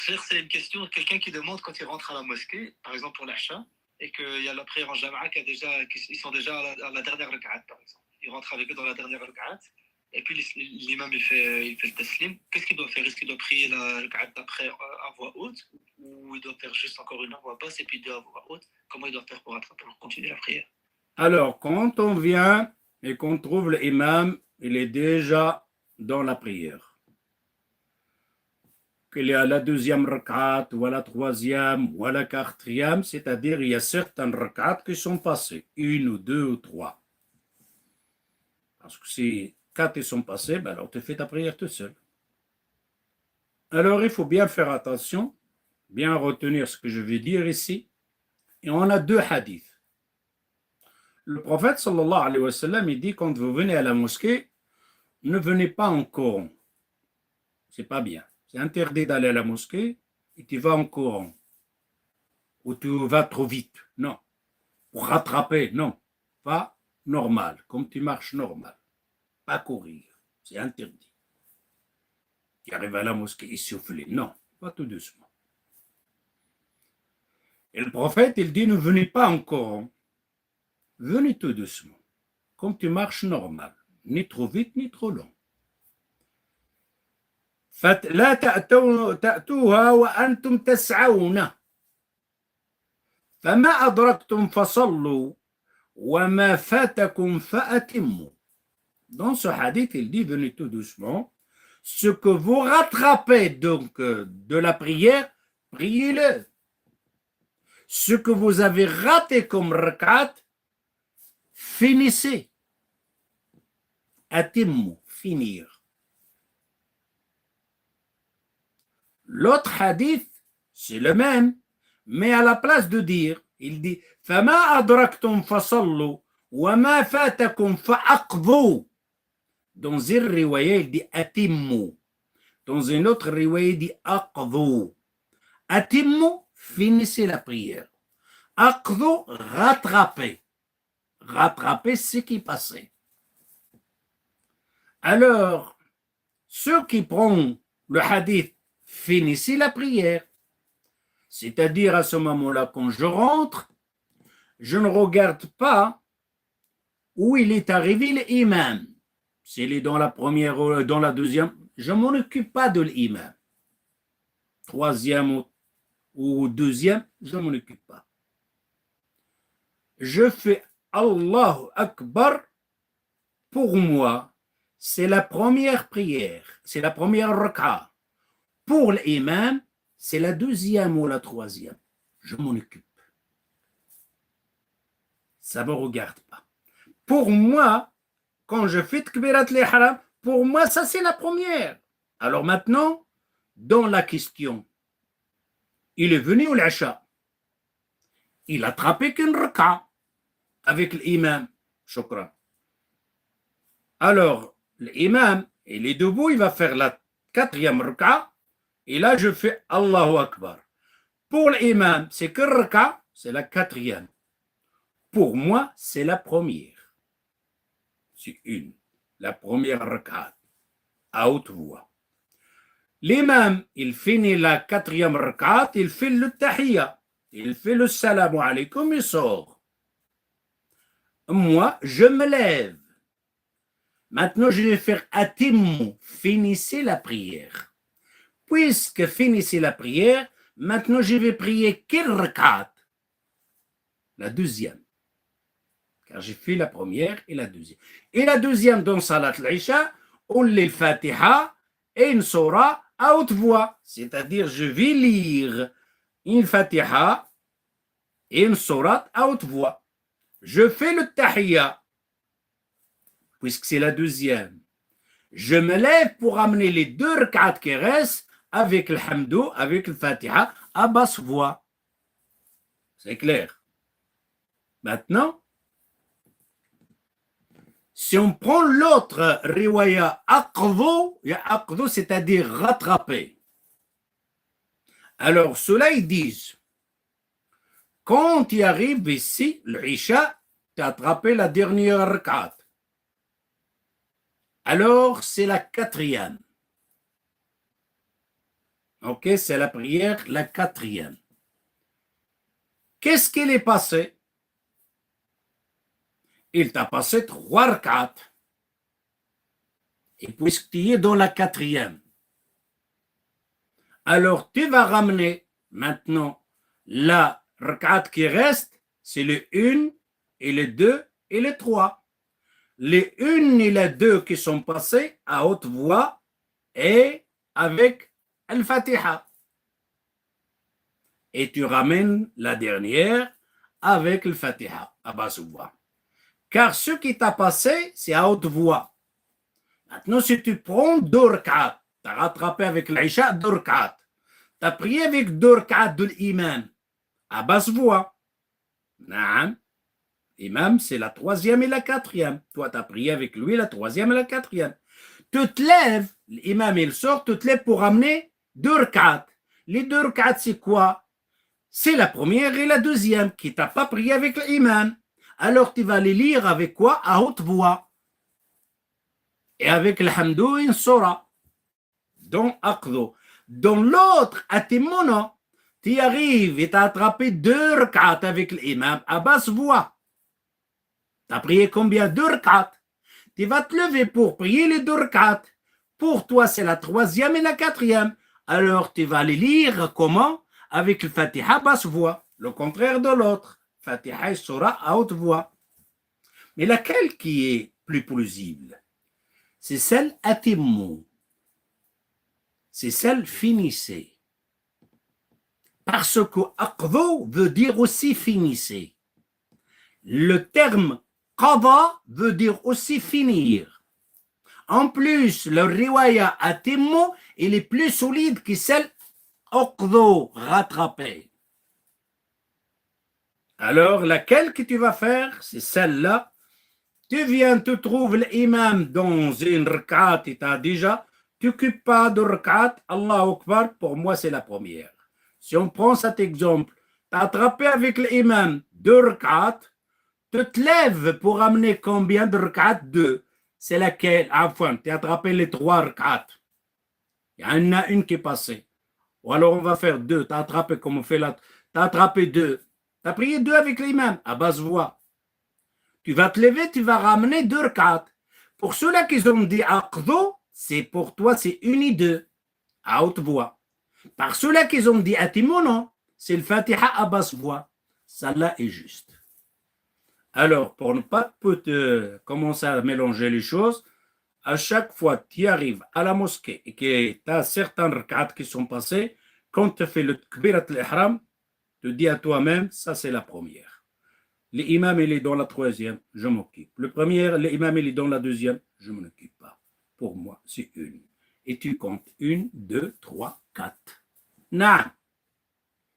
C'est une question de quelqu'un qui demande quand il rentre à la mosquée, par exemple pour l'Acha, et qu'il y a la prière en Jama'a qui sont déjà à la dernière rak'at, par exemple. Il rentre avec eux dans la dernière rak'at, et puis l'imam il fait le taslim. Qu'est-ce qu'il doit faire? Est-ce qu'il doit prier la rak'at d'après à voix haute, ou il doit faire juste encore une à voix basse et puis deux à voix haute? Comment il doit faire pour continuer la prière? Alors, quand on vient et qu'on trouve l'imam, il est déjà dans la prière. Qu'il y a la deuxième rak'at, ou la troisième, ou la quatrième, c'est-à-dire il y a certaines rak'at qui sont passées, une ou deux ou trois. Parce que si quatre ils sont passés, ben alors tu fais ta prière tout seul. Alors il faut bien faire attention, bien retenir ce que je vais dire ici. Et on a deux hadiths. Le prophète sallallahu alayhi wa sallam, il dit quand vous venez à la mosquée, ne venez pas en courant. C'est pas bien. C'est interdit d'aller à la mosquée et tu vas en courant. Ou tu vas trop vite. Non. Pour rattraper, non. Pas normal, comme tu marches normal. Pas courir. C'est interdit. Tu arrives à la mosquée essoufflé. Non. Pas tout doucement. Et le prophète, il dit, ne venez pas en courant. Venez tout doucement. Comme tu marches normal. Ni trop vite, ni trop long. فلا تأتوها وأنتم تسعون فما أدركتم فصلوا وما فاتكم فأتموا. Dans ce hadith, il dit, venez tout doucement. Ce que vous rattrapez donc de la prière, priez-le. Ce que vous avez raté comme rak'at, finissez. Atimmu, finir. L'autre hadith, c'est le même, mais à la place de dire, il dit فَمَا أَدْرَكْتُمْ فَصَلُّوا وَمَا فَاتَكُمْ فَأَقْضُوا. Dans une riwaya, il dit atimmu. Dans une autre riwaya, il dit aqdhu. Atimmu, finissez la prière. Aqdhu, rattrapez. Rattrapez ce qui passait. Alors, ceux qui prennent le hadith, finissez la prière. C'est-à-dire à ce moment-là, quand je rentre, je ne regarde pas où il est arrivé l'imam. S'il est dans la première ou dans la deuxième, je ne m'en occupe pas de l'imam. Troisième ou deuxième, je ne m'en occupe pas. Je fais Allahu Akbar. Pour moi, c'est la première prière, c'est la première rak'a. Pour l'imam, c'est la deuxième ou la troisième. Je m'en occupe. Ça ne me regarde pas. Pour moi, quand je fais Takbirat l'Ihram, pour moi, ça c'est la première. Alors maintenant, dans la question, il est venu au l'Isha. Il a attrapé qu'une rak'a avec l'imam. Shukran. Alors, l'imam, il est debout, il va faire la quatrième rak'a. Et là, je fais Allahu Akbar. Pour l'imam, c'est que rak'a, c'est la quatrième. Pour moi, c'est la première. C'est une. La première rak'a, à haute voix. L'imam, il finit la quatrième rak'a, il fait le tahiyya. Il fait le salam alaykum, il sort. Moi, je me lève. Maintenant, je vais faire atimmu, finissez la prière. Puisque finissez la prière, maintenant je vais prier quelle rak'at? La deuxième. Car j'ai fait la première et la deuxième. Et la deuxième dans Salat al-Isha, on lit le Fatiha et une surah à haute voix. C'est-à-dire, je vais lire une Fatiha et une surah à haute voix. Je fais le tahiyya, puisque c'est la deuxième. Je me lève pour amener les deux rak'at qui restent avec le hamdou, avec le fatiha, à basse voix. C'est clair. Maintenant, si on prend l'autre riwaya aqdhu, c'est-à-dire rattraper. Alors, ceux-là, ils disent, quand tu arrives ici, l'Isha, tu as attrapé la dernière rak'at. Alors, c'est la quatrième. Ok, c'est la prière, la quatrième. Qu'est-ce qu'il est passé? Il t'a passé 3 rak'at. Et puisque tu es dans la quatrième, alors tu vas ramener maintenant la rak'at qui reste, c'est le 1 et le 2 et le 3. Les 1 et les 2 qui sont passés à haute voix et avec Al-Fatiha. Et tu ramènes la dernière avec Al-Fatiha à basse voix. Car ce qui t'a passé, c'est à haute voix. Maintenant, si tu prends 2 rak'at, tu as rattrapé avec l'Isha 2 rak'at, tu as prié avec 2 rak'at de l'imam à basse voix. Naam. Imam, c'est la troisième et la quatrième. Toi, tu as prié avec lui la troisième et la quatrième. Tu te lèves, l'imam il sort, tu te lèves pour amener 2 rak'at. Les 2 rak'at, c'est quoi? C'est la première et la deuxième qui t'a pas prié avec l'imam. Alors tu vas les lire avec quoi? À haute voix. Et avec l'hamdou et une sura. Dans Aqdo. Dans l'autre, à Timono, tu arrives et tu as attrapé 2 rak'at avec l'imam à basse voix. Tu as prié combien? 2 rak'at. Tu vas te lever pour prier les 2 rak'at. Pour toi, c'est la troisième et la quatrième. Alors tu vas les lire comment? Avec le Fatiha basse voix. Le contraire de l'autre. Fatiha et Surah à haute voix. Mais laquelle qui est plus plausible? C'est celle atimmu. C'est celle finissez. Parce que aqdu veut dire aussi finissez. Le terme qada veut dire aussi finir. En plus, le riwaya atimmu, il est plus solide que celle aqdu, rattrapé. Alors, laquelle que tu vas faire? C'est celle-là. Tu viens, tu trouves l'imam dans une rak'at et tu as déjà, tu n'occupes pas de rak'at, Allahu Akbar, pour moi c'est la première. Si on prend cet exemple, tu as attrapé avec l'imam 2 rak'at, tu te lèves pour amener combien de rak'at? 2. C'est laquelle? Enfin, tu as attrapé les 3 rak'at. Il y en a une qui est passée. Ou alors on va faire 2. Tu as attrapé comme on fait là. Tu as attrapé 2. Tu as prié 2 avec l'imam à basse voix. Tu vas te lever, tu vas ramener 2 rak'at. Pour ceux-là qui ont dit aqdu, c'est pour toi, c'est une et 2 à haute voix. Par ceux-là qui ont dit atimono, c'est le Fatiha à basse voix. Ça-là est juste. Alors, pour ne pas commencer à mélanger les choses, à chaque fois que tu arrives à la mosquée et que tu as certains rak'at qui sont passés, quand tu fais le takbirat al-ihram, tu dis à toi-même, ça c'est la première. L'imam il est dans la troisième, je m'occupe. Le premier, l'imam il est dans la deuxième, je ne m'en occupe pas. Pour moi, c'est une. Et tu comptes 1, 2, 3, 4. Non.